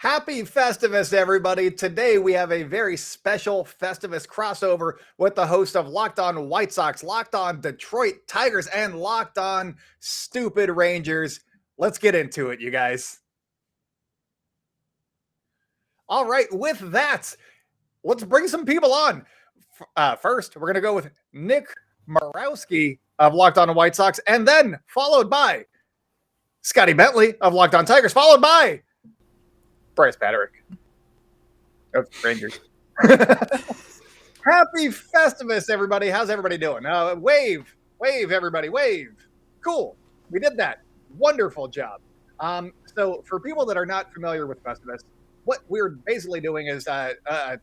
Happy Festivus, everybody. Today we have a very special Festivus crossover with the host of Locked On White Sox, Locked On Detroit Tigers, and Locked On Stupid Rangers. Let's get into it, you guys. All right, with that, let's bring some people on. First, we're going to go with Nick Morawski of Locked On White Sox, and then followed by Scotty Bentley of Locked On Tigers, followed by Bryce Patrick of Rangers. Happy Festivus, everybody. How's everybody doing? Wave, everybody, wave. Cool. We did that. Wonderful job. So for people that are not familiar with Festivus, what we're basically doing is a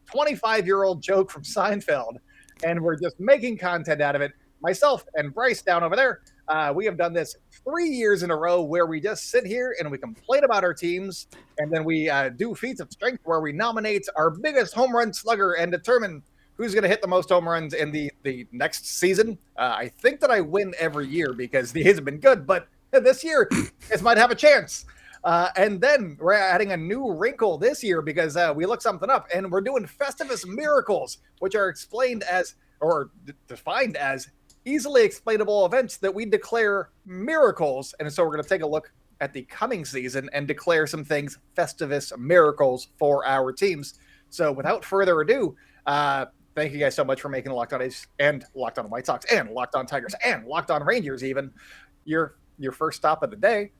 25-year-old joke from Seinfeld, and we're just making content out of it. Myself and Bryce down over there, we have done this 3 years in a row where we just sit here and we complain about our teams, and then we do feats of strength where we nominate our biggest home run slugger and determine who's going to hit the most home runs in the next season. I think that I win every year because these have been good, but this year this might have a chance. And then we're adding a new wrinkle this year because we looked something up, and we're doing Festivus miracles, which are explained as or defined as easily explainable events that we declare miracles. And so we're going to take a look at the coming season and declare some things Festivus miracles for our teams. So without further ado, thank you guys so much for making Locked On A's and Locked On White Sox and Locked On Tigers and Locked On Rangers even your first stop of the day.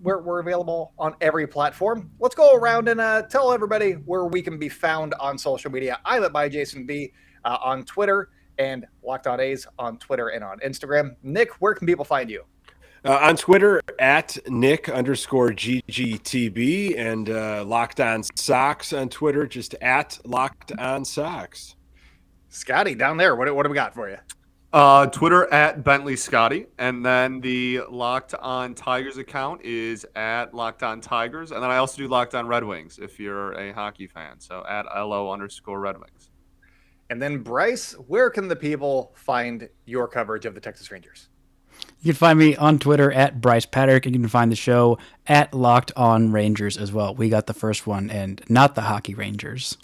We're available on every platform. Let's go around and tell everybody where we can be found on social media. I'm at ByJasonB on Twitter and Locked On A's on Twitter and on Instagram. Nick, where can people find you? On Twitter at Nick_GGTB and Locked On Sox on Twitter, just at Locked On Sox. Scotty, down there, what do we got for you? Twitter at Bentley Scotty, and then the Locked On Tigers account is at Locked On Tigers, and then I also do Locked On Red Wings if you're a hockey fan, so at LO_Red Wings. And then Bryce, where can the people find your coverage of the Texas Rangers? You can find me on Twitter at Bryce Patrick, and you can find the show at Locked On Rangers as well. We got the first one, and not the hockey Rangers.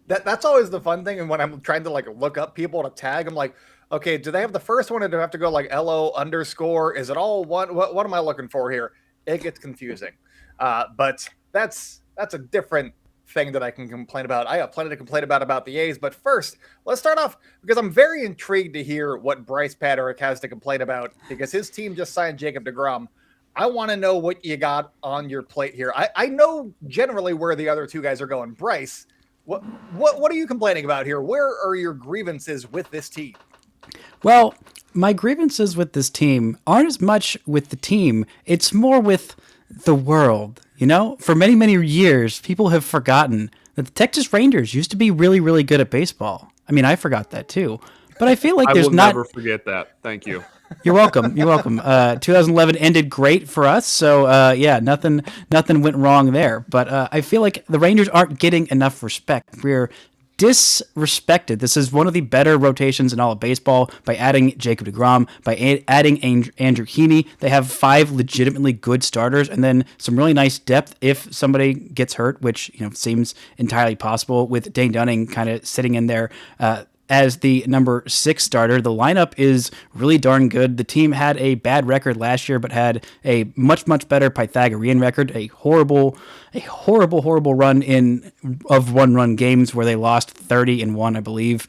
That's always the fun thing. And when I'm trying to look up people to tag, I'm like, okay, do they have the first one, or do I have to go LO_? Is it all one? What am I looking for here? It gets confusing. But that's a different thing that I can complain about. I have plenty to complain about the A's. But first, let's start off because I'm very intrigued to hear what Bryce Patrick has to complain about because his team just signed Jacob deGrom. I want to know what you got on your plate here. I know generally where the other two guys are going. Bryce, what are you complaining about here? Where are your grievances with this team? Well, my grievances with this team aren't as much with the team. It's more with the world. You know, for many, many years, people have forgotten that the Texas Rangers used to be really, really good at baseball. I mean, I forgot that too. But I feel like I there's will not... never forget that. Thank you. You're welcome. You're welcome. 2011 ended great for us. So, nothing went wrong there. But I feel like the Rangers aren't getting enough respect. We're disrespected. This is one of the better rotations in all of baseball by adding Jacob deGrom, by adding Andrew Heaney. They have 5 legitimately good starters and then some really nice depth if somebody gets hurt, which seems entirely possible with Dane Dunning kind of sitting in there as the number 6 starter. The lineup is really darn good. The team had a bad record last year, but had a much, much better Pythagorean record. A horrible run of one-run games where they lost 30-1, I believe,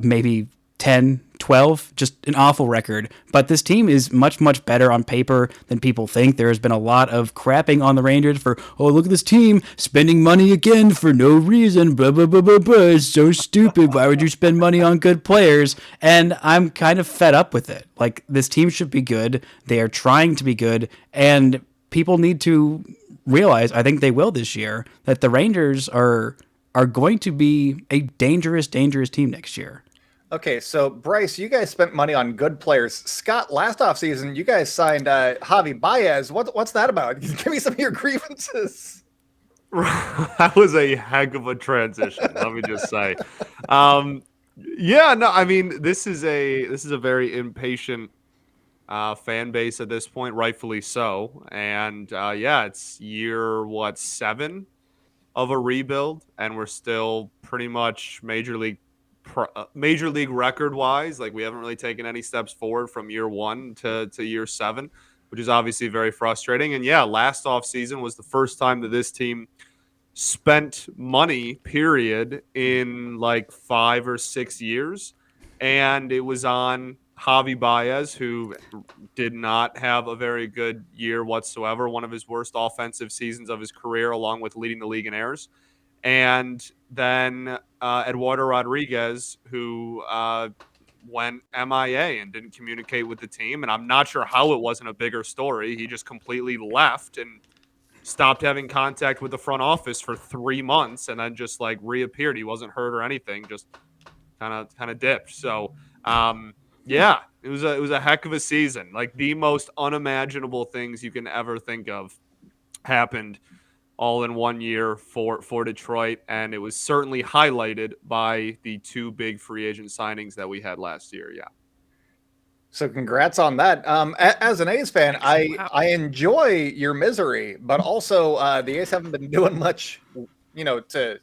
maybe 10, 12, just an awful record. But this team is much, much better on paper than people think. There has been a lot of crapping on the Rangers for, oh, look at this team spending money again for no reason. Blah, blah, blah, blah, blah. It's so stupid. Why would you spend money on good players? And I'm kind of fed up with it. Like, this team should be good. They are trying to be good. And people need to realize, I think they will this year, that the Rangers are going to be a dangerous, dangerous team next year. Okay, so Bryce, you guys spent money on good players. Scott, last offseason, you guys signed Javi Baez. What's that about? Give me some of your grievances. That was a heck of a transition, let me just say. I mean, this is a very impatient fan base at this point, rightfully so. And yeah, it's year 7 of a rebuild, and we're still pretty much major league record wise. Like, we haven't really taken any steps forward from year 1 to year 7, which is obviously very frustrating. And yeah, last off season was the first time that this team spent money, period, in like 5 or 6 years. And it was on Javi Baez, who did not have a very good year whatsoever, one of his worst offensive seasons of his career, along with leading the league in errors. And then Eduardo Rodriguez, who went MIA and didn't communicate with the team. And I'm not sure how it wasn't a bigger story. He just completely left and stopped having contact with the front office for 3 months, and then just like reappeared. He wasn't hurt or anything, just kind of dipped. So yeah, it was a heck of a season. Like, the most unimaginable things you can ever think of happened all in one year for Detroit, and it was certainly highlighted by the 2 big free agent signings that we had last year. Yeah. So congrats on that. As an A's fan, Wow. I enjoy your misery, but also the A's haven't been doing much, to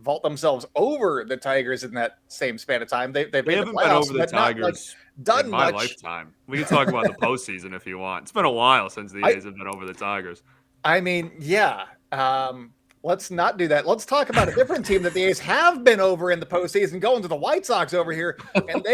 vault themselves over the Tigers in that same span of time. They've We made the haven't been playoffs, over the but not like Tigers in done my much. lifetime. We can talk about the postseason if you want. It's been a while since the A's have been over the Tigers. I mean, yeah. Let's not do that. Let's talk about a different team that the A's have been over in the postseason, going to the White Sox over here, and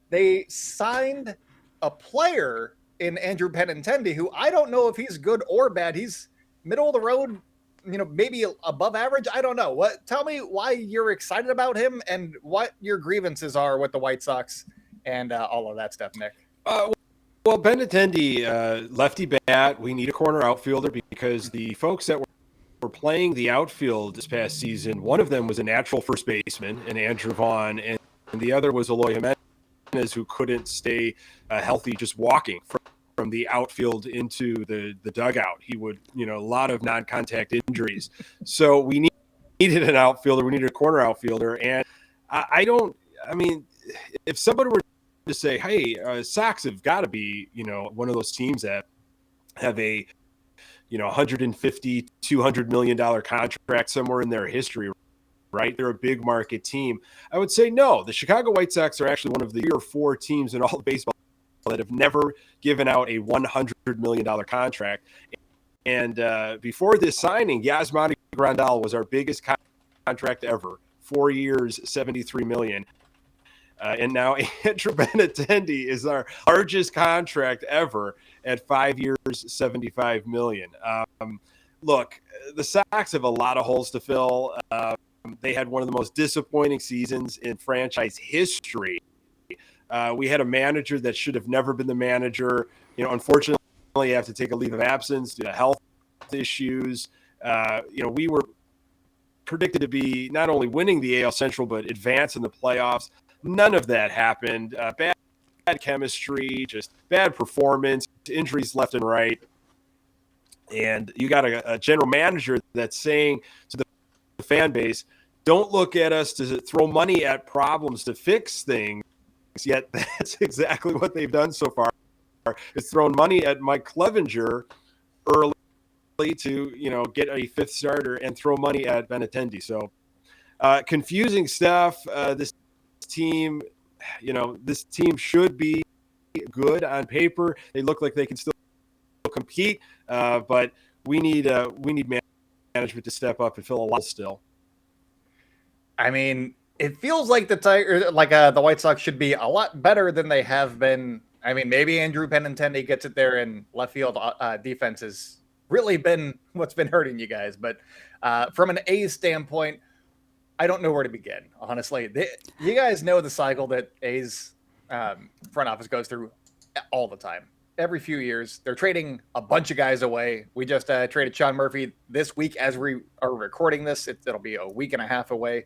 they signed a player in Andrew Benintendi, who I don't know if he's good or bad. He's middle of the road, maybe above average. I don't know. Tell me why you're excited about him and what your grievances are with the White Sox and all of that stuff, Nick. Well, Benintendi, lefty bat. We need a corner outfielder because the folks that were playing the outfield this past season, one of them was a natural first baseman, and Andrew Vaughn, and the other was Eloy Jimenez, who couldn't stay healthy just walking from the outfield into the dugout. He would, a lot of non-contact injuries. So we needed an outfielder. We needed a corner outfielder. And I mean, if somebody were to say, hey, Sox have got to be, one of those teams that have a, 150, $200 million contract somewhere in their history, right? They're a big market team. I would say no. The Chicago White Sox are actually one of the 3 or 4 teams in all of baseball that have never given out a $100 million contract. And before this signing, Yasmani Grandal was our biggest contract ever. 4 years, $73 million. And now Andrew Benintendi is our largest contract ever at 5 years, $75 million. Look, the Sox have a lot of holes to fill. They had one of the most disappointing seasons in franchise history. We had a manager that should have never been the manager. Unfortunately, you have to take a leave of absence due to health issues. We were predicted to be not only winning the AL Central, but advance in the playoffs. None of that happened. Bad chemistry, just bad performance, injuries left and right. And you got a general manager that's saying to the fan base, don't look at us to throw money at problems to fix things. Yet that's exactly what they've done so far. It's thrown money at Mike Clevenger early to, get a 5th starter and throw money at Benintendi. So confusing stuff. This team should be good on paper. They look like they can still compete, but we need management to step up and fill a lot still. I mean, it feels like the White Sox should be a lot better than they have been. I mean, maybe Andrew Benintendi gets it there, and left field defense has really been what's been hurting you guys. But from an A's standpoint, I don't know where to begin, honestly. You guys know the cycle that A's front office goes through all the time. Every few years, they're trading a bunch of guys away. We just traded Sean Murphy this week as we are recording this. It'll be a week and a half away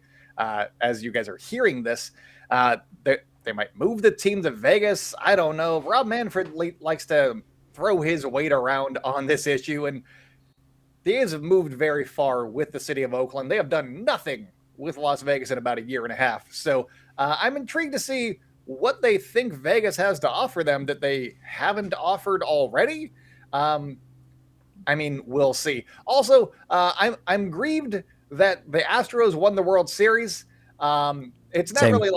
as you guys are hearing this. They might move the team to Vegas. I don't know. Rob Manfred likes to throw his weight around on this issue, and the A's have moved very far with the city of Oakland. They have done nothing with Las Vegas in about a year and a half. So I'm intrigued to see what they think Vegas has to offer them that they haven't offered already. I mean, we'll see. Also, I'm grieved that the Astros won the World Series. It's not Same. really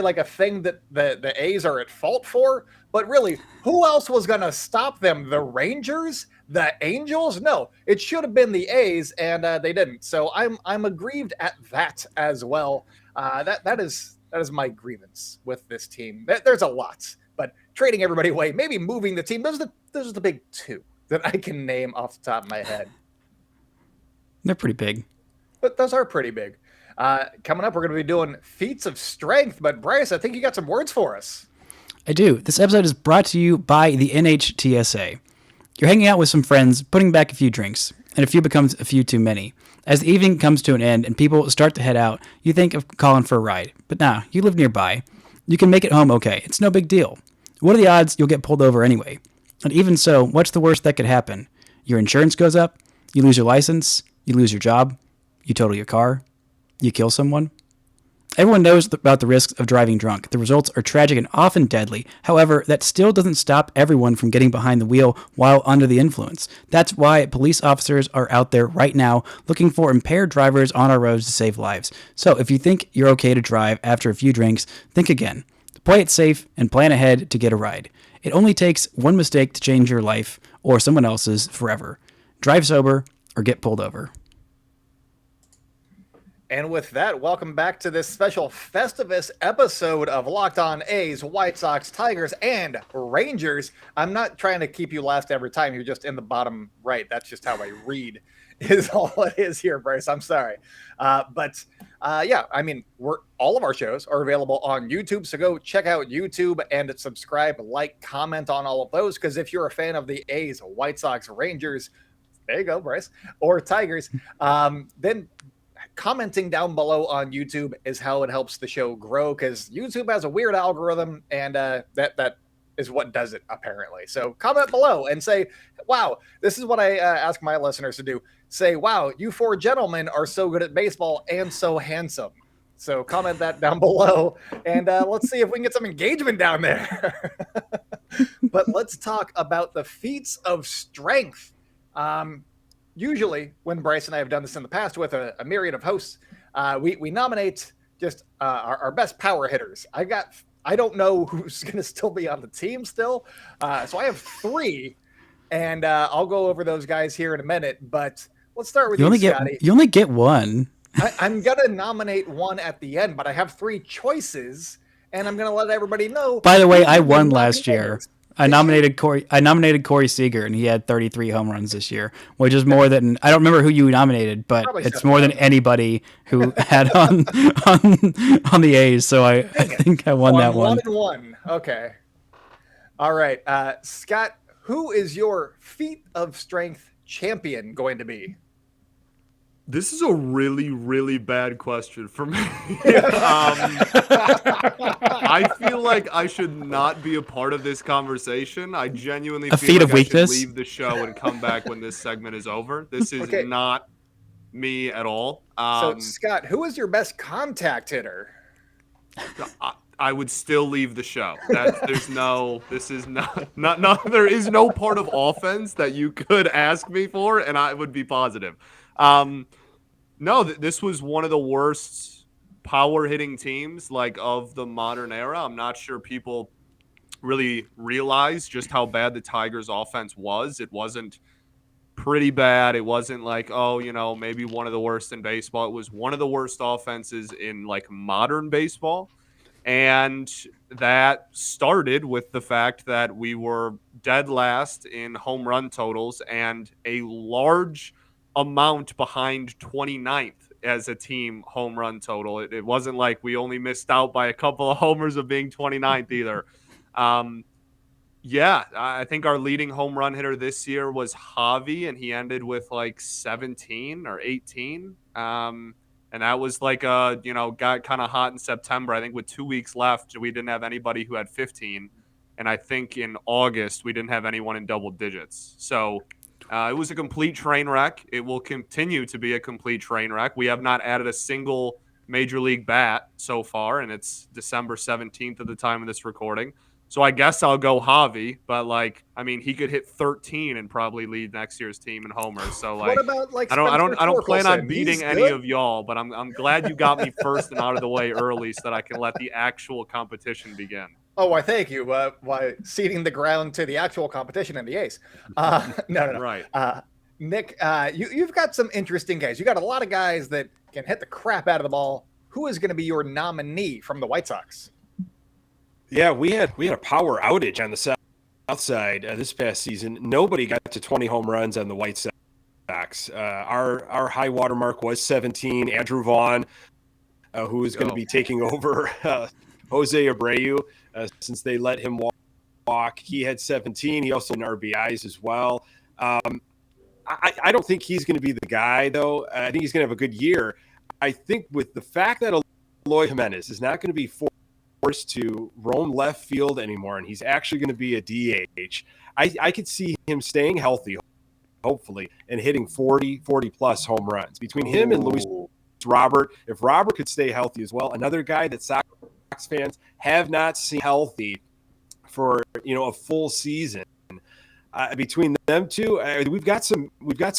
like a thing that the A's are at fault for, but really, who else was going to stop them? The Rangers, the Angels? No, it should have been the A's, and they didn't. So I'm aggrieved at that as well. That is my grievance with this team. There's a lot, but trading everybody away, maybe moving the team. Those are the big two that I can name off the top of my head. They're pretty big. But those are pretty big. Coming up, we're going to be doing feats of strength. But Bryce, I think you got some words for us. I do. This episode is brought to you by the NHTSA. You're hanging out with some friends, putting back a few drinks, and a few becomes a few too many. As the evening comes to an end and people start to head out, you think of calling for a ride. But nah, you live nearby. You can make it home okay. It's no big deal. What are the odds you'll get pulled over anyway? And even so, what's the worst that could happen? Your insurance goes up, you lose your license, you lose your job, you total your car, you kill someone. Everyone knows about the risks of driving drunk. The results are tragic and often deadly. However, that still doesn't stop everyone from getting behind the wheel while under the influence. That's why police officers are out there right now looking for impaired drivers on our roads to save lives. So if you think you're okay to drive after a few drinks, think again. Play it safe and plan ahead to get a ride. It only takes one mistake to change your life or someone else's forever. Drive sober or get pulled over. And with that, welcome back to this special Festivus episode of Locked On A's, White Sox, Tigers, and Rangers. I'm not trying to keep you last every time. You're just in the bottom right. That's just how I read is all it is here, Bryce. I'm sorry. Yeah, I mean, all of our shows are available on YouTube. So go check out YouTube and subscribe, like, comment on all of those. Because if you're a fan of the A's, White Sox, Rangers, there you go, Bryce, or Tigers, then commenting down below on YouTube is how it helps the show grow, because YouTube has a weird algorithm, and that is what does it, apparently. So comment below and say, wow, this is what I ask my listeners to do. Say, wow, you four gentlemen are so good at baseball and so handsome. So comment that down below, and let's see if we can get some engagement down there. But let's talk about the feats of strength. Usually, when Bryce and I have done this in the past with a myriad of hosts, we nominate just our best power hitters. I don't know who's going to still be on the team still, so I have three, and I'll go over those guys here in a minute. But let's start with you, Scotty. You only get one. I'm going to nominate one at the end, but I have three choices, and I'm going to let everybody know. By the way, I won last year. I nominated Corey Seager, and he had 33 home runs this year, which is more than I don't remember who you nominated, but it's more than anybody who had on the A's. So I think I won that one. 1-1. Okay. All right, Scott. Who is your feat of strength champion going to be? This is a really, really bad question for me. I feel like I should not be a part of this conversation. I genuinely feel like I should leave the show and come back when this segment is over. This is not me at all. So, Scott, who is your best contact hitter? I would still leave the show. There is no part of offense that you could ask me for, and I would be positive. No, this was one of the worst power hitting teams of the modern era. I'm not sure people really realize just how bad the Tigers offense was. It wasn't pretty bad. It wasn't maybe one of the worst in baseball. It was one of the worst offenses in modern baseball. And that started with the fact that we were dead last in home run totals and a large amount behind 29th as a team home run total. It wasn't like we only missed out by a couple of homers of being 29th either. I think our leading home run hitter this year was Javi, and he ended with 17 or 18. And that was got kind of hot in September. I think with 2 weeks left, we didn't have anybody who had 15. And I think in August, we didn't have anyone in double digits. So it was a complete train wreck. It will continue to be a complete train wreck. We have not added a single Major League bat so far, and it's December 17th at the time of this recording. So I guess I'll go Javi, but he could hit 13 and probably lead next year's team in homers. So What about like I don't I Spencer don't I don't plan on Torkelson? beating He's any good. of y'all, but I'm glad you got me first and out of the way early so that I can let the actual competition begin. Oh, why? Thank you. Why ceding the ground to the actual competition in the A's? No. Right. Nick, you've got some interesting guys. You got a lot of guys that can hit the crap out of the ball. Who is going to be your nominee from the White Sox? Yeah, we had a power outage on the south side this past season. Nobody got to 20 home runs on the White Sox. Our high water mark was 17. Andrew Vaughn, who is going to be taking over Jose Abreu since they let him walk. He had 17. He also had RBIs as well. I don't think he's going to be the guy, though. I think he's going to have a good year. I think with the fact that Eloy Jimenez is not going to be forced to roam left field anymore, and he's actually going to be a DH, I could see him staying healthy, hopefully, and hitting 40-plus home runs. Between him and Luis Robert, if Robert could stay healthy as well, another guy that Sox fans have not seen healthy for a full season. Between them two, we've got some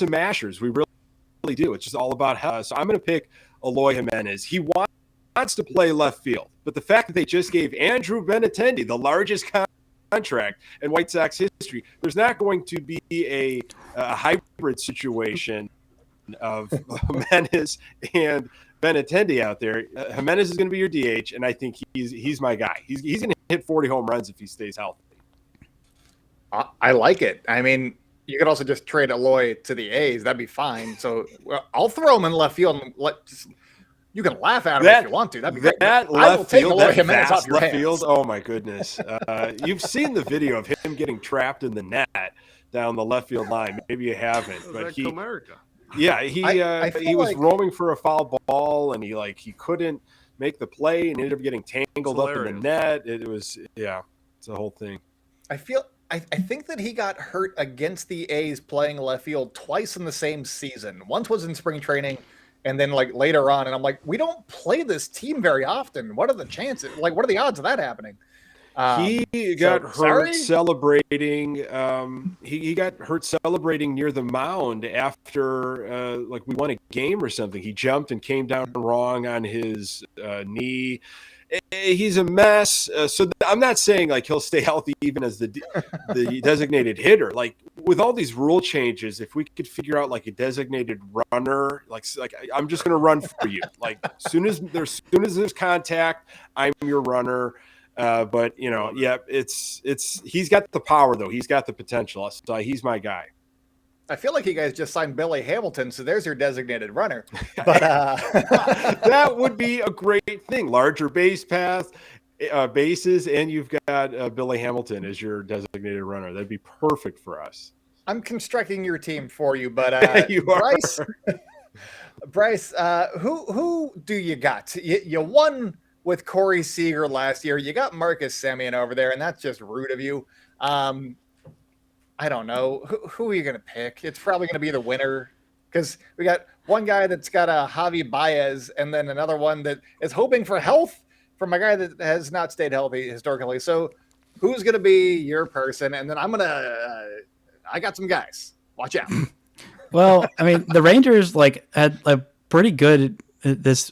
mashers. We really do. It's just all about health. So I'm going to pick Eloy Jimenez. He wants to play left field, but the fact that they just gave Andrew Benintendi the largest contract in White Sox history, there's not going to be a hybrid situation of Jimenez and Benintendi out there. Jimenez is going to be your DH, and I think he's my guy. He's going to hit 40 home runs if he stays healthy. I like it. I mean, you could also just trade Eloy to the A's. That'd be fine. So I'll throw him in left field and you can laugh at him if you want to. That'd be great. That I will left take field, Eloy that Jimenez off vast your left hands. field. Oh my goodness! You've seen the video of him getting trapped in the net down the left field line. Maybe you haven't, but he, America. yeah, he was like roaming for a foul ball, and he couldn't make the play, and ended up getting tangled up in the net. It was it's a whole thing. I think that he got hurt against the A's playing left field twice in the same season. Once was in spring training, and then later on. And I'm like, we don't play this team very often. What are the chances? What are the odds of that happening? He got hurt celebrating. He got hurt celebrating near the mound after we won a game or something. He jumped and came down wrong on his knee. He's a mess. So I'm not saying he'll stay healthy even as the designated hitter. With all these rule changes, if we could figure out a designated runner, I'm just going to run for you. As soon as there's contact, I'm your runner. But it's he's got the power though. He's got the potential. So he's my guy. I feel like you guys just signed Billy Hamilton, so there's your designated runner. But that would be a great thing. Larger bases, and you've got Billy Hamilton as your designated runner. That'd be perfect for us. I'm constructing your team for you, but you Bryce, who do you got? You won with Corey Seager last year. You got Marcus Semien over there, and that's just rude of you. I don't know. Who are you going to pick? It's probably going to be the winner because we got one guy that's got a Javi Baez and then another one that is hoping for health from a guy that has not stayed healthy historically. So who's going to be your person? And then I got some guys. Watch out. Well, I mean, the Rangers had a pretty good. This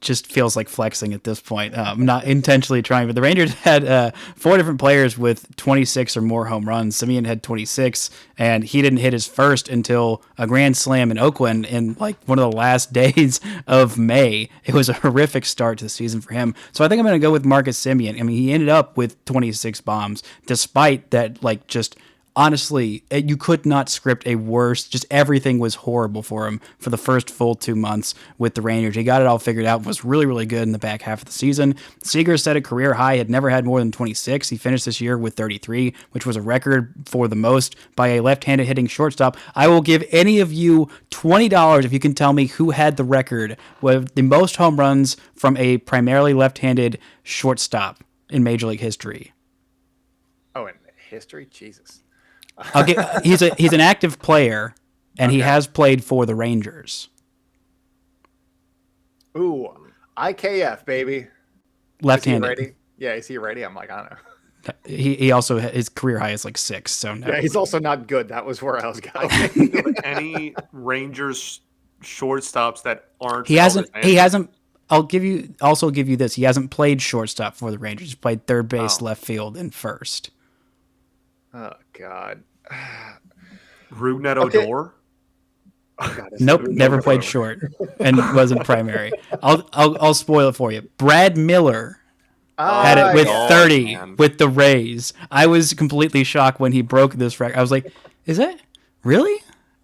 just feels like flexing at this point. I'm not intentionally trying, but the Rangers had 4 different players with 26 or more home runs. Semien had 26, and he didn't hit his first until a grand slam in Oakland in one of the last days of May. It was a horrific start to the season for him. So I think I'm going to go with Marcus Semien. I mean, he ended up with 26 bombs, despite that, just honestly, you could not script a worse. Just everything was horrible for him for the first full 2 months with the Rangers. He got it all figured out, was really, really good in the back half of the season. Seager set a career high, had never had more than 26. He finished this year with 33, which was a record for the most by a left-handed hitting shortstop. I will give any of you $20 if you can tell me who had the record with the most home runs from a primarily left-handed shortstop in Major League history. Oh, in history? Jesus. Okay, he's an active player, and he has played for the Rangers. Ooh, IKF, baby. Is he Left-handed. ready? Yeah, is he ready? I'm like, I don't know. He also his career high is like 6. So no. Yeah, he's also not good. That was where I was I going. can't think of any Rangers shortstops that aren't. He hasn't. Elvis He Andrus. hasn't. I'll give you this. He hasn't played shortstop for the Rangers. He's played third base, Oh. left field, and first. Oh God. Rougned Okay. Odor. Oh, God, Nope, never played short, and wasn't primary. I'll spoil it for you. Brad Miller had it with yeah. 30 man. with the Rays. I was completely shocked when he broke this record. I was like, "Is that really?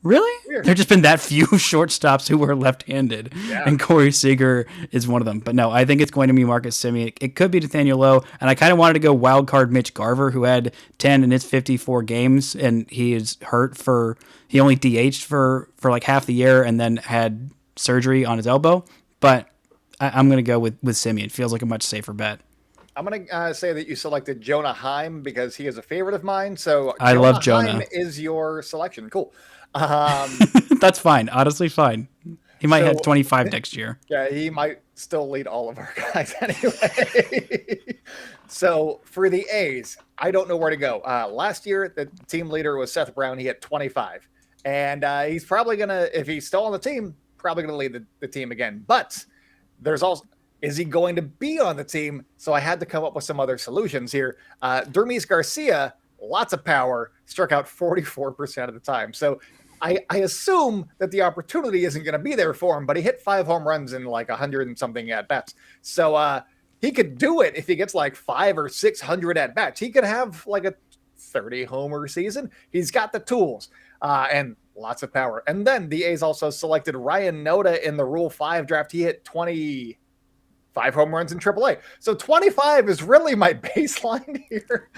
Really?" Weird. There just been that few shortstops who were left-handed, Yeah. and Corey Seager is one of them. But no, I think it's going to be Marcus Semien. It could be Nathaniel Lowe, and I kind of wanted to go wild card Mitch Garver, who had 10 in his 54 games, and he is hurt for. He only DH'd for like half the year, and then had surgery on his elbow. But I'm going to go with Semien. Feels like a much safer bet. I'm gonna say that you selected Jonah Heim because he is a favorite of mine. So I love Jonah. Heim is your selection. Cool. Um, That's fine. Honestly, fine. He might So- have 25 next year. yeah, he might still lead all of our guys anyway. So for the A's, I don't know where to go. Last year, the team leader was Seth Brown. He had 25, and he's probably gonna, if he's still on the team, probably gonna lead the team again. But there's also, is he going to be on the team? So I had to come up with some other solutions here. Dermis Garcia, lots of power, struck out 44% of the time. So I assume that the opportunity isn't going to be there for him, but he hit 5 home runs in like 100 and something at bats. So he could do it if he gets like 500 or 600 at bats. He could have like a 30 homer season. He's got the tools and lots of power. And then the A's also selected Ryan Noda in the Rule 5 draft. He hit 25 home runs in AAA. So 25 is really my baseline here.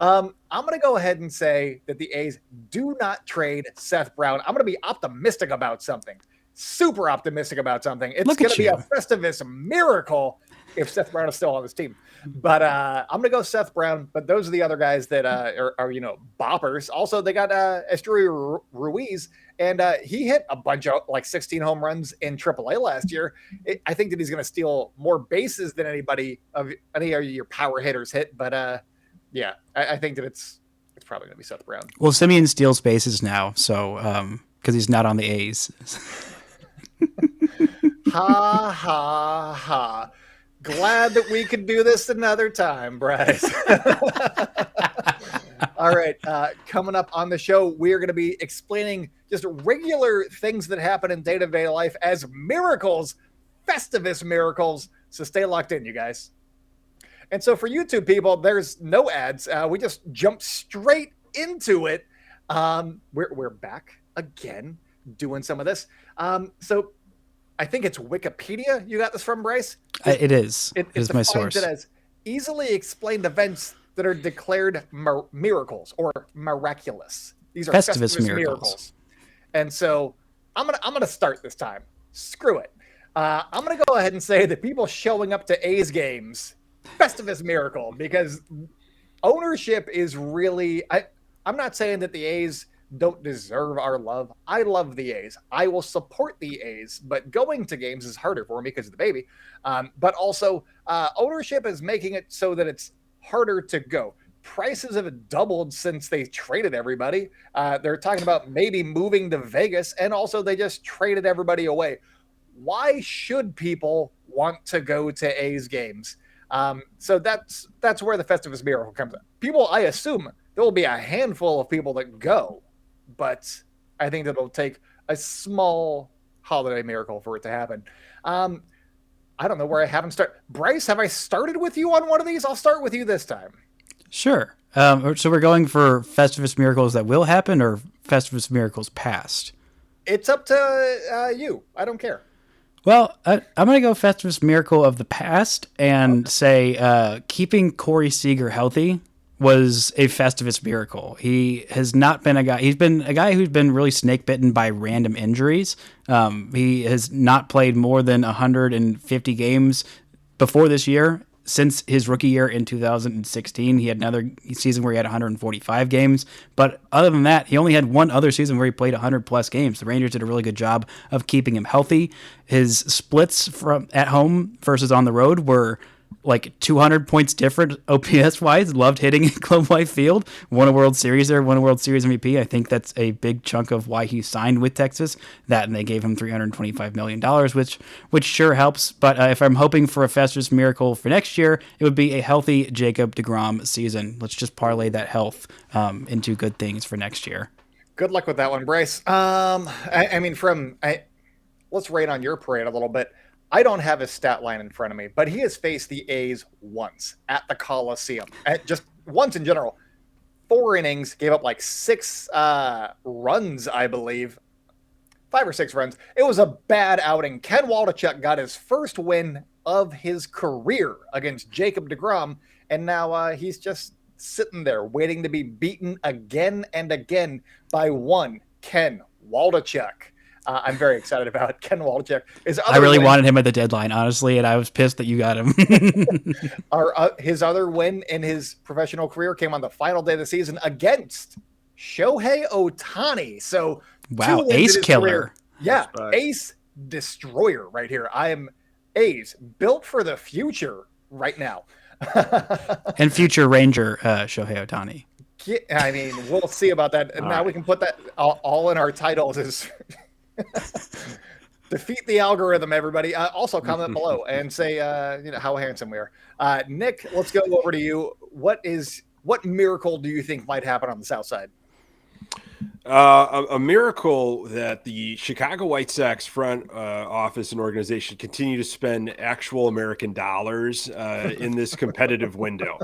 I'm going to go ahead and say that the A's do not trade Seth Brown. I'm going to be optimistic about something. Super optimistic about something. It's Look going at to be you. a Festivus miracle if Seth Brown is still on this team. But I'm going to go Seth Brown. But those are the other guys that are boppers. Also, they got Esteury Ruiz, and he hit a bunch of like 16 home runs in AAA last year. I think that he's going to steal more bases than any of your power hitters hit. But yeah, I think that it's probably going to be Seth Brown. Well, Semien steals bases now, so because he's not on the A's. Ha ha ha. Glad that we could do this another time, Bryce. All right. Coming up on the show, we're going to be explaining just regular things that happen in day-to-day life as miracles, Festivus miracles. So stay locked in, you guys. And so for YouTube people, there's no ads. We just jump straight into it. We're back again doing some of this. So I think it's Wikipedia. You got this from, Bryce? It is. It is my defines source. it as easily explained events that are declared miracles or miraculous. These are Festivus miracles. And so I'm gonna start this time. Screw it. I'm gonna go ahead and say that people showing up to A's games, Festivus miracle, because ownership is really. I'm not saying that the A's don't deserve our love. I love the A's. I will support the A's, but going to games is harder for me because of the baby. But also, ownership is making it so that it's harder to go. Prices have doubled since they traded everybody. They're talking about maybe moving to Vegas, and also they just traded everybody away. Why should people want to go to A's games? So that's where the Festivus miracle comes in. People, I assume there will be a handful of people that go, but I think that it'll take a small holiday miracle for it to happen. I don't know where I haven't started. Bryce, have I started with you on one of these? I'll start with you this time. Sure. So we're going for Festivus miracles that will happen, or Festivus miracles past. It's up to you. I don't care. Well, I'm going to go Festivus miracle of the past and say keeping Corey Seager healthy was a Festivus miracle. He has not been a guy. He's been a guy who's been really snake bitten by random injuries. He has not played more than 150 games before this year since his rookie year in 2016. He had another season where he had 145 games. But other than that, he only had one other season where he played 100 plus games. The Rangers did a really good job of keeping him healthy. His splits from at home versus on the road were like 200 points different OPS wise. Loved hitting at Globe Life Field. Won a World Series there, won a World Series MVP. I think that's a big chunk of why he signed with Texas. That, and they gave him $325 million, which sure helps. But if I'm hoping for a Festivus miracle for next year, it would be a healthy Jacob deGrom season. Let's just parlay that health into good things for next year. Good luck with that one, Bryce. I mean, let's rate on your parade a little bit. I don't have his stat line in front of me, but he has faced the A's once at the Coliseum, just once in general. 4 innings, gave up like 6 runs, I believe, 5 or 6 runs. It was a bad outing. Ken Waldichuk got his first win of his career against Jacob deGrom, and now he's just sitting there waiting to be beaten again and again by one Ken Waldichuk. I'm very excited about Ken Waldichuk. I really wanted him at the deadline, honestly, and I was pissed that you got him. His other win in his professional career came on the final day of the season against Shohei Ohtani. So, wow, ace killer. Yeah, ace destroyer right here. I am A's built for the future right now. And future Ranger Shohei Ohtani. I mean, we'll see about that. And now we can put that all in our titles as defeat the algorithm, everybody. Also comment below and say how handsome we are. Nick, let's go over to you. What miracle do you think might happen on the South Side? A miracle that the Chicago White Sox front office and organization continue to spend actual American dollars in this competitive window.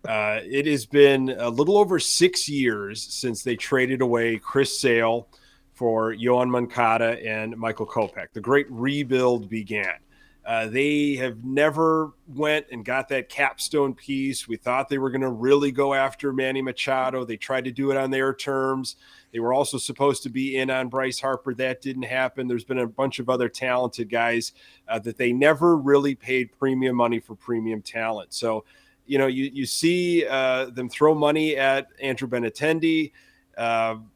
It has been a little over 6 years since they traded away Chris Sale for Yoan Moncada and Michael Kopech. The great rebuild began. They have never went and got that capstone piece. We thought they were going to really go after Manny Machado. They tried to do it on their terms. They were also supposed to be in on Bryce Harper. That didn't happen. There's been a bunch of other talented guys that they never really paid premium money for premium talent. So, you see them throw money at Andrew Benintendi.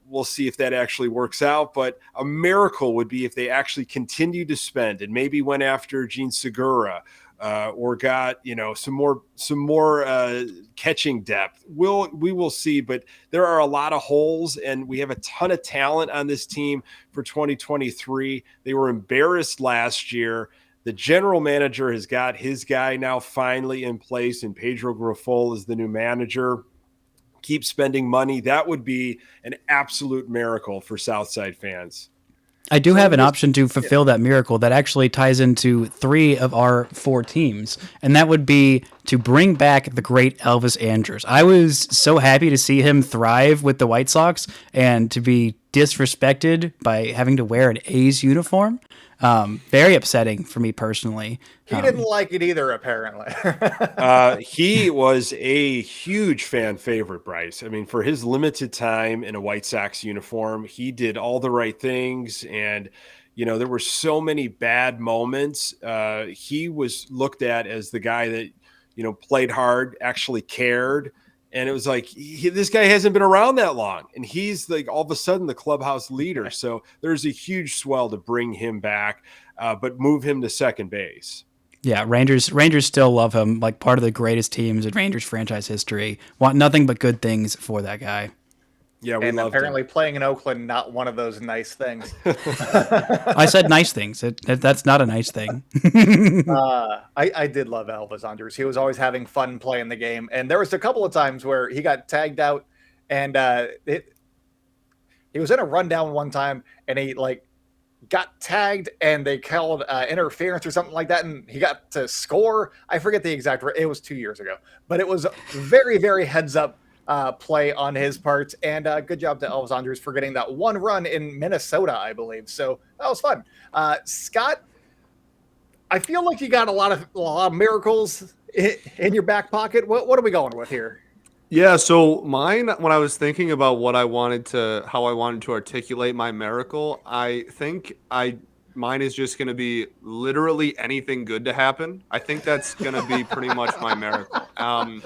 We'll see if that actually works out, but a miracle would be if they actually continued to spend and maybe went after Gene Segura or got some more catching depth. We will see, but there are a lot of holes, and we have a ton of talent on this team for 2023. They were embarrassed last year. The general manager has got his guy now finally in place, and Pedro Grifol is the new manager. Keep spending money. That would be an absolute miracle for Southside fans. I do have an option to fulfill that miracle that actually ties into 3 of our 4 teams, and that would be to bring back the great Elvis Andrus. I was so happy to see him thrive with the White Sox and to be disrespected by having to wear an A's uniform. Very upsetting for me personally. He didn't like it either, apparently. He was a huge fan favorite, Bryce. I mean, for his limited time in a White Sox uniform, he did all the right things. And, there were so many bad moments. He was looked at as the guy that, played hard, actually cared. And it was like, this guy hasn't been around that long. And he's like all of a sudden the clubhouse leader. So there's a huge swell to bring him back, but move him to second base. Yeah, Rangers still love him, like part of the greatest teams in Rangers franchise history. Want nothing but good things for that guy. Yeah, we and loved apparently him. Playing in Oakland, not one of those nice things. I said nice things. That's not a nice thing. I did love Elvis Andrus. He was always having fun playing the game. And there was a couple of times where he got tagged out and he was in a rundown one time and he got tagged and they called interference or something like that. And he got to score. I forget the exact, it was 2 years ago, but it was very, very heads up play on his part, and good job to Elvis Andrus for getting that one run in Minnesota, I believe. So that was fun. Scott, I feel like you got a lot of miracles in your back pocket. What are we going with here? Yeah, so mine, when I was thinking about how I wanted to articulate my miracle, I think I Mine is just going to be literally anything good to happen. I think that's going to be pretty much my miracle. I'm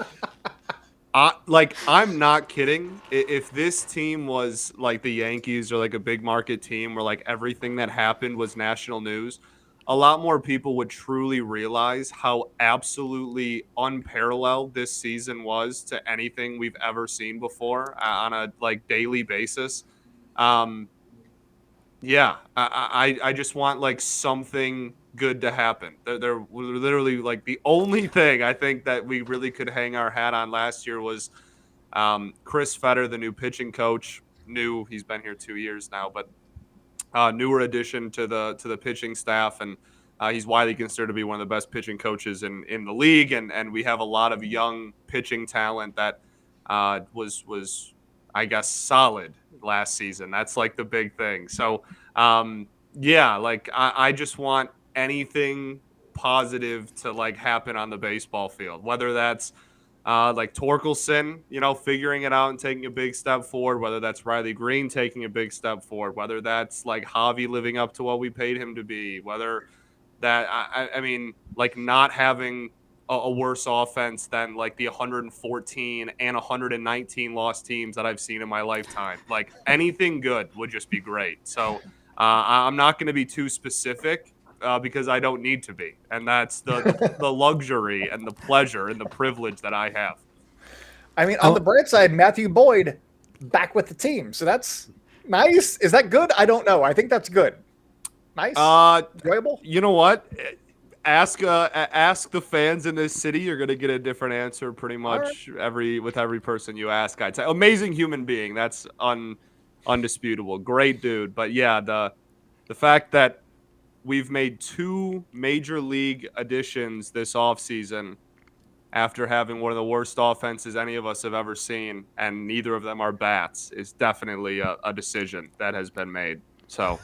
not kidding. If this team was like the Yankees or like a big market team where like everything that happened was national news, a lot more people would truly realize how absolutely unparalleled this season was to anything we've ever seen before on a like daily basis. Um, yeah, I just want like something good to happen. They're literally like the only thing I think that we really could hang our hat on last year was Chris Fetter, the new pitching coach. New, he's been here 2 years now, but newer addition to the pitching staff, and he's widely considered to be one of the best pitching coaches in the league. And we have a lot of young pitching talent that was I guess solid last season. That's like the big thing. So yeah, like I just want anything positive to like happen on the baseball field, whether that's like Torkelson, figuring it out and taking a big step forward, whether that's Riley Green taking a big step forward, whether that's like Javi living up to what we paid him to be, whether that, I mean, like not having a worse offense than like the 114 and 119 lost teams that I've seen in my lifetime. Like anything good would just be great. So I'm not going to be too specific because I don't need to be, and that's the luxury and the pleasure and the privilege that I have. I mean, on the bright side, Matthew Boyd back with the team, so that's nice. Is that good? I don't know. I think that's good. Nice, enjoyable. You know what? Ask the fans in this city. You're gonna get a different answer pretty much with every person you ask. I'd say amazing human being. That's undisputable. Great dude. But yeah, the fact that we've made 2 major league additions this offseason after having one of the worst offenses any of us have ever seen, and neither of them are bats, is definitely a decision that has been made. So,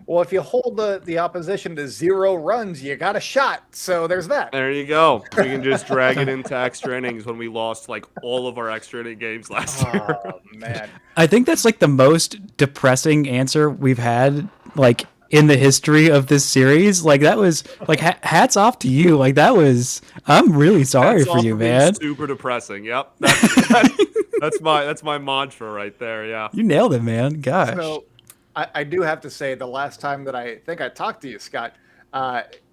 well, if you hold the opposition to 0 runs, you got a shot. So there's that. there you go. We can just drag it into extra innings when we lost like all of our extra inning games last year. Oh man, I think that's like the most depressing answer we've had, like in the history of this series. Like that was like hats off to you. Like that was. I'm really sorry for you, man. Super depressing. Yep. That's my mantra right there. Yeah. You nailed it, man. Gosh. So I do have to say, the last time that I think I talked to you, Scott,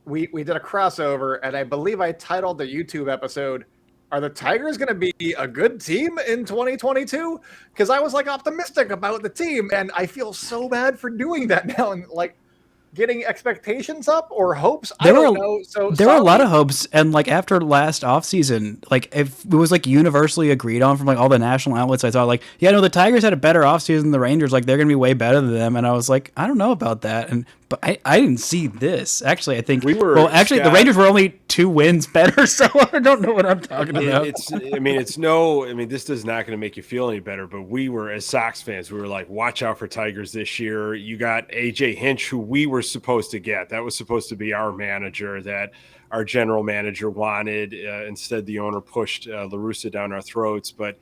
we did a crossover, and I believe I titled the YouTube episode, "Are the Tigers going to be a good team in 2022?" Because I was like optimistic about the team, and I feel so bad for doing that now, and like getting expectations up or hopes. I don't know. So there were a lot of hopes, and like after last offseason, like if it was like universally agreed on from like all the national outlets, I thought like, yeah, no, the Tigers had a better offseason than the Rangers. Like they're gonna be way better than them, and I was like, I don't know about that, but I didn't see this. Actually, I think the Rangers were only 2 wins better, so I don't know what I'm talking about. This is not going to make you feel any better, but we were, as Sox fans, we were like, watch out for Tigers this year. You got AJ Hinch, who we were supposed to get. That was supposed to be our manager that our general manager wanted. Instead, the owner pushed La Russa down our throats. But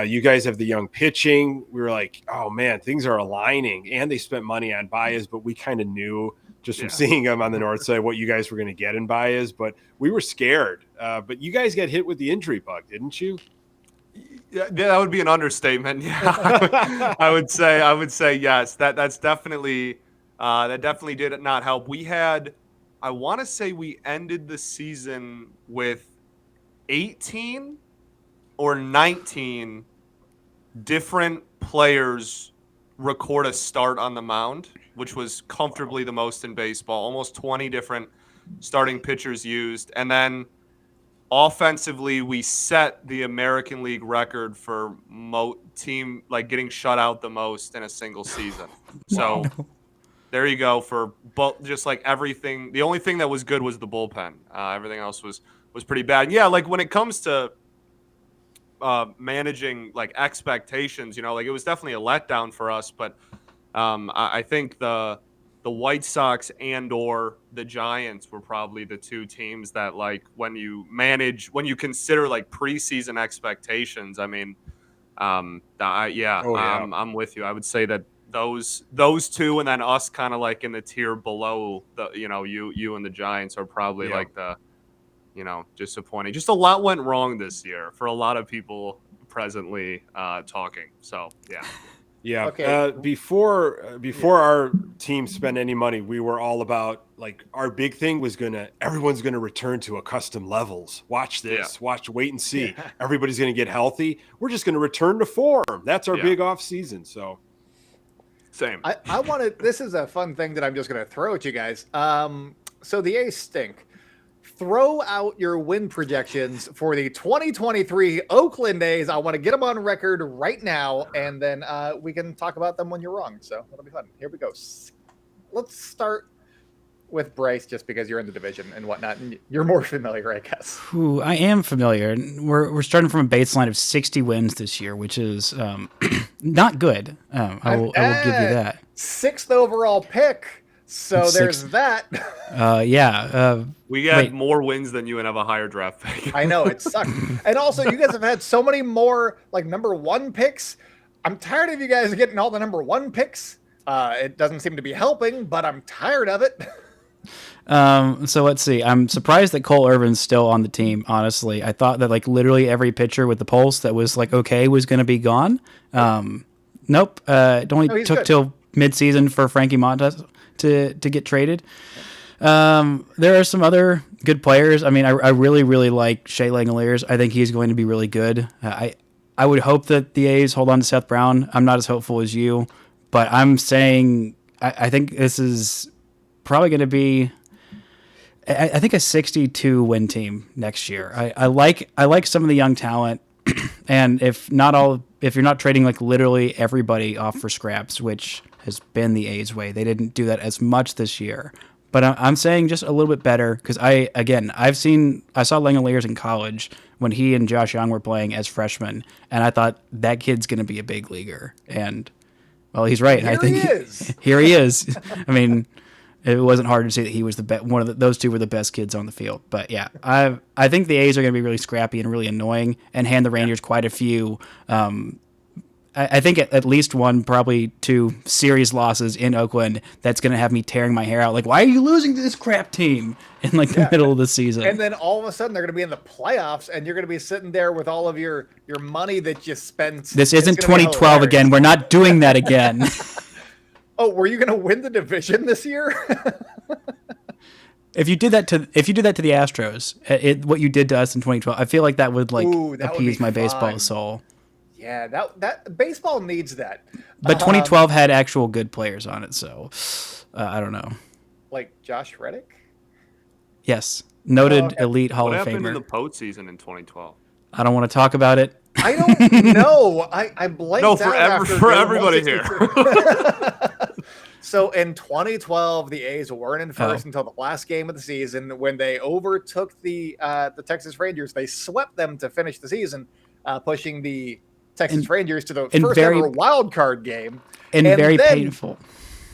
you guys have the young pitching. We were like, oh, man, things are aligning. And they spent money on Baez, but we kind of knew just from seeing them on the north side what you guys were going to get in Baez. But we were scared. But you guys got hit with the injury bug, didn't you? Yeah, that would be an understatement. Yeah, I would say yes. That's definitely that definitely did not help. We had, I want to say, we ended the season with 18 or 19 different players record a start on the mound, which was comfortably the most in baseball. Almost 20 different starting pitchers used, and then offensively, we set the American League record for team like getting shut out the most in a single season. So there you go for just like everything. The only thing that was good was the bullpen. Everything else was pretty bad. Yeah, like when it comes to managing like expectations, like it was definitely a letdown for us. But I think the White Sox and or the Giants were probably the 2 teams that, like, when you consider like preseason expectations, I mean, I'm with you. I would say that those two, and then us kind of like in the tier below the, you and the Giants are probably like the, disappointing. Just a lot went wrong this year for a lot of people presently talking. So yeah. Yeah. Okay. Before our team spent any money, we were all about, like, our big thing was everyone's gonna return to a custom levels. Watch this. Wait and see. Yeah. Everybody's gonna get healthy. We're just gonna return to form. That's our Yeah. big off season. So Same. I wanted. This is a fun thing that I'm just going to throw at you guys. So the A's stink. Throw out your win projections for the 2023 Oakland A's. I want to get them on record right now, and then we can talk about them when you're wrong. So that'll be fun. Here we go. Let's start with Bryce, just because you're in the division and whatnot, and you're more familiar, I guess. Ooh, I am familiar. We're starting from a baseline of 60 wins this year, which is not good. I will give you that. 6th overall pick. So there's that. We got more wins than you and have a higher draft pick. I know, it sucks. And also, you guys have had so many more like number 1 picks. I'm tired of you guys getting all the number 1 picks. It doesn't seem to be helping, but I'm tired of it. So let's see. I'm surprised that Cole Irvin's still on the team, honestly. I thought that like literally every pitcher with the pulse that was like okay was going to be gone. Nope. It only took till midseason for Frankie Montas to get traded. There are some other good players. I mean, I really, really like Shea Langoliers. I think he's going to be really good. I would hope that the A's hold on to Seth Brown. I'm not as hopeful as you, but I'm saying I think this is probably going to be, I think, a 62 win team next year. I like some of the young talent, and if you're not trading like literally everybody off for scraps, which has been the A's way, they didn't do that as much this year. But I'm saying just a little bit better because I saw Langoliers in college when he and Josh Young were playing as freshmen, and I thought that kid's going to be a big leaguer. And well, he's right. Here I think he is. Here he is. I mean, it wasn't hard to see that he was those two were the best kids on the field. But yeah, I think the A's are going to be really scrappy and really annoying and hand the Rangers quite a few. I think at least one, probably two serious losses in Oakland that's going to have me tearing my hair out. Like, why are you losing to this crap team in like the middle of the season? And then all of a sudden they're going to be in the playoffs, and you're going to be sitting there with all of your money that you spent. This isn't 2012 again. We're not doing that again. Oh, were you going to win the division this year? If you did that to the Astros, what you did to us in 2012, I feel like that would appease my baseball soul. Yeah, that baseball needs that. But 2012 had actual good players on it, so I don't know. Like Josh Reddick? Yes, noted elite Hall of Famer. What happened in the postseason in 2012? I don't want to talk about it. I don't know. I blanked out for everybody here. So in 2012, the A's weren't in first until the last game of the season when they overtook the Texas Rangers. They swept them to finish the season, pushing the Texas Rangers to the first ever wild card game. And very painful.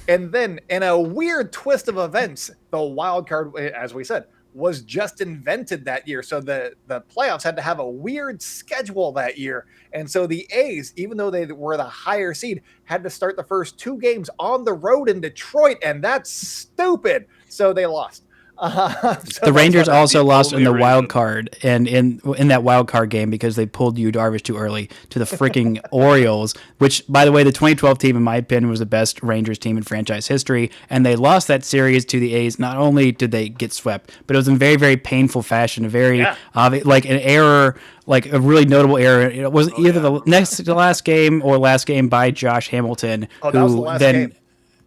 And then, in a weird twist of events, the wild card, as we said, was just invented that year. So the playoffs had to have a weird schedule that year. And so the A's, even though they were the higher seed, had to start the first 2 games on the road in Detroit. And that's stupid. So they lost. The Rangers also lost in the wild card, and in that wild card game because they pulled Yu Darvish too early to the freaking Orioles, which, by the way, the 2012 team, in my opinion, was the best Rangers team in franchise history, and they lost that series to the A's. Not only did they get swept, but it was in very, very painful fashion, like an error, like a really notable error. It was either the next to last game or last game by Josh Hamilton. That was the last game.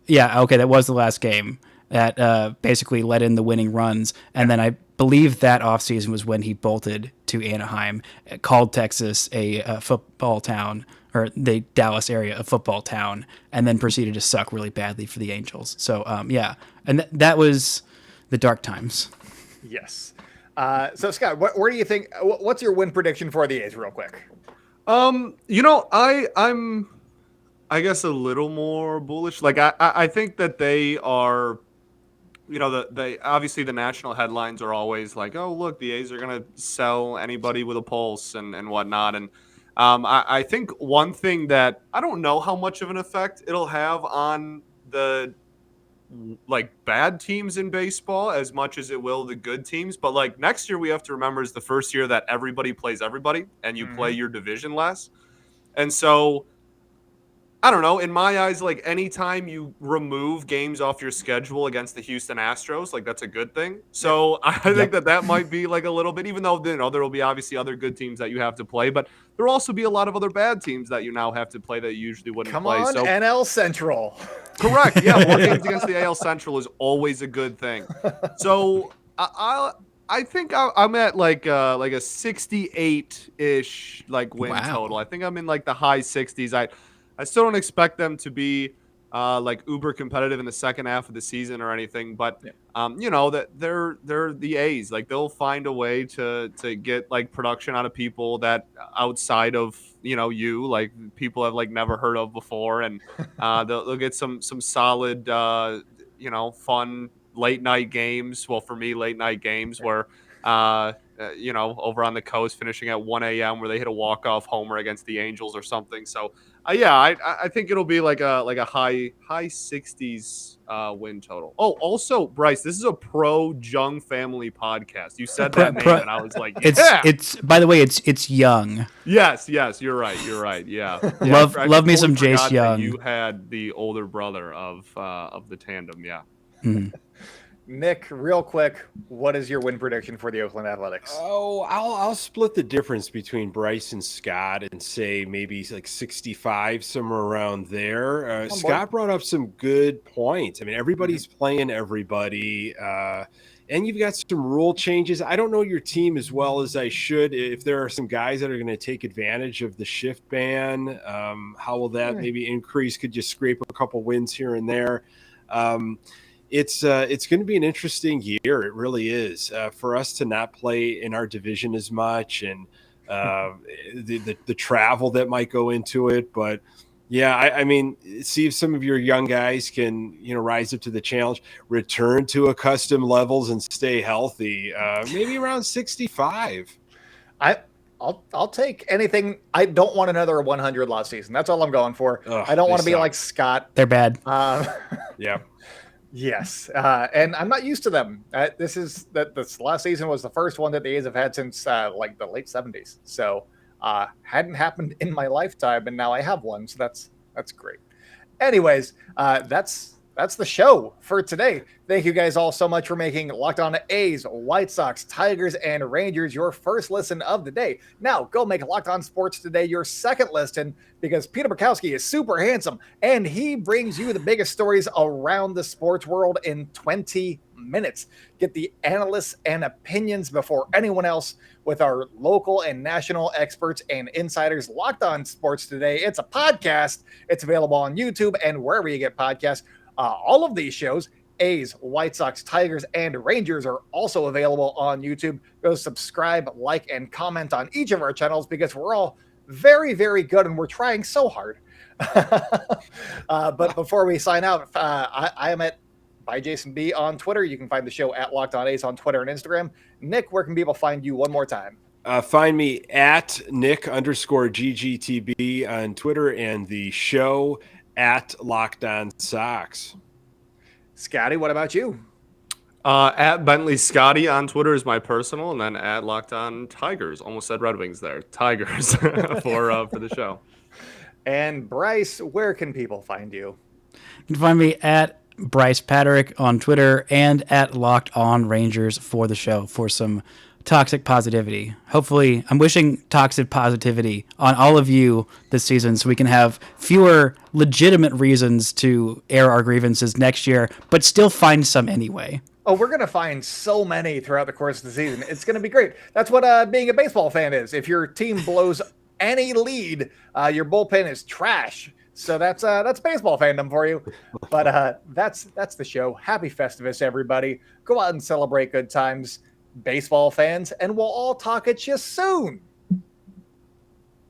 Yeah, okay, that was the last game. That basically let in the winning runs. And then I believe that offseason was when he bolted to Anaheim, called Texas a football town, or the Dallas area a football town, and then proceeded to suck really badly for the Angels. So, and that was the dark times. Yes. So, Scott, where do you think, what's your win prediction for the A's real quick? I'm I guess a little more bullish. Like I think that they are, they obviously the national headlines are always like, oh look, the A's are gonna sell anybody with a pulse and whatnot. And I think one thing that I don't know how much of an effect it'll have on the like bad teams in baseball as much as it will the good teams. But like next year, we have to remember is the first year that everybody plays everybody and you play your division less. And so I don't know. In my eyes, like anytime you remove games off your schedule against the Houston Astros, like that's a good thing. So I think that might be like a little bit, even though there will be obviously other good teams that you have to play, but there will also be a lot of other bad teams that you now have to play that you usually wouldn't Come play. on, So NL Central. correct, yeah, more games against the AL Central is always a good thing. So I think I'm at like a 68 ish like win total. I think I'm in like the high 60s. I still don't expect them to be like uber competitive in the second half of the season or anything, but you know that they're the A's. Like they'll find a way to get like production out of people that outside of you like people have like never heard of before, and they'll get some solid fun late night games. Well, for me, late night games where over on the coast, finishing at 1 a.m. where they hit a walk-off homer against the Angels or something. So, I think it'll be like a high 60s win total. Oh, also, Bryce, this is a pro Jung family podcast. You said that name, and I was like, yeah. It's by the way, it's Young. Yes, you're right. Yeah. Love me some Jace Jace Young. You had the older brother of the tandem. Yeah. Mm. Nick, real quick, what is your win prediction for the Oakland Athletics? Oh, I'll split the difference between Bryce and Scott and say maybe like 65, somewhere around there. Scott brought up some good points. I mean, everybody's playing everybody. And you've got some rule changes. I don't know your team as well as I should. If there are some guys that are going to take advantage of the shift ban, how will that maybe increase? Could you scrape a couple wins here and there? It's going to be an interesting year. It really is for us to not play in our division as much, and the travel that might go into it. But yeah, I mean, see if some of your young guys can rise up to the challenge, return to accustomed levels, and stay healthy. Maybe around 65. I'll take anything. I don't want another 100 loss season. That's all I'm going for. Ugh, I don't want to be suck. like Scott. They're bad. Yeah. Yes, and I'm not used to them. This last season was the first one that the A's have had since like the late 70s. So hadn't happened in my lifetime, and now I have one. So that's great. Anyways, that's the show for today. Thank you guys all so much for making Locked On A's, White Sox, Tigers, and Rangers your first listen of the day. Now go make Locked On Sports Today your second listen, because Peter Bukowski is super handsome and he brings you the biggest stories around the sports world in 20 minutes. Get the analysts and opinions before anyone else with our local and national experts and insiders. Locked On Sports Today. It's a podcast. It's available on YouTube and wherever you get podcasts. All of these shows, A's, White Sox, Tigers, and Rangers, are also available on YouTube. Go subscribe, like, and comment on each of our channels, because we're all very, very good and we're trying so hard. But before we sign out, I am at by Jason B on Twitter. You can find the show at Locked On A's on Twitter and Instagram. Nick, where can people find you one more time? Find me at Nick_GGTB on Twitter, and the show at Locked On Sox. Scotty, what about you? At Bentley Scotty on Twitter is my personal, and then at Locked On Tigers. Almost said Red Wings there. Tigers for the show. And Bryce, where can people find you? You can find me at Bryce Patrick on Twitter and at Locked On Rangers for the show for some toxic positivity. Hopefully, I'm wishing toxic positivity on all of you this season so we can have fewer legitimate reasons to air our grievances next year, but still find some anyway. Oh, we're going to find so many throughout the course of the season. It's going to be great. That's what being a baseball fan is. If your team blows any lead, your bullpen is trash. So that's baseball fandom for you. But that's the show. Happy Festivus, everybody. Go out and celebrate good times, baseball fans, and we'll all talk at you soon.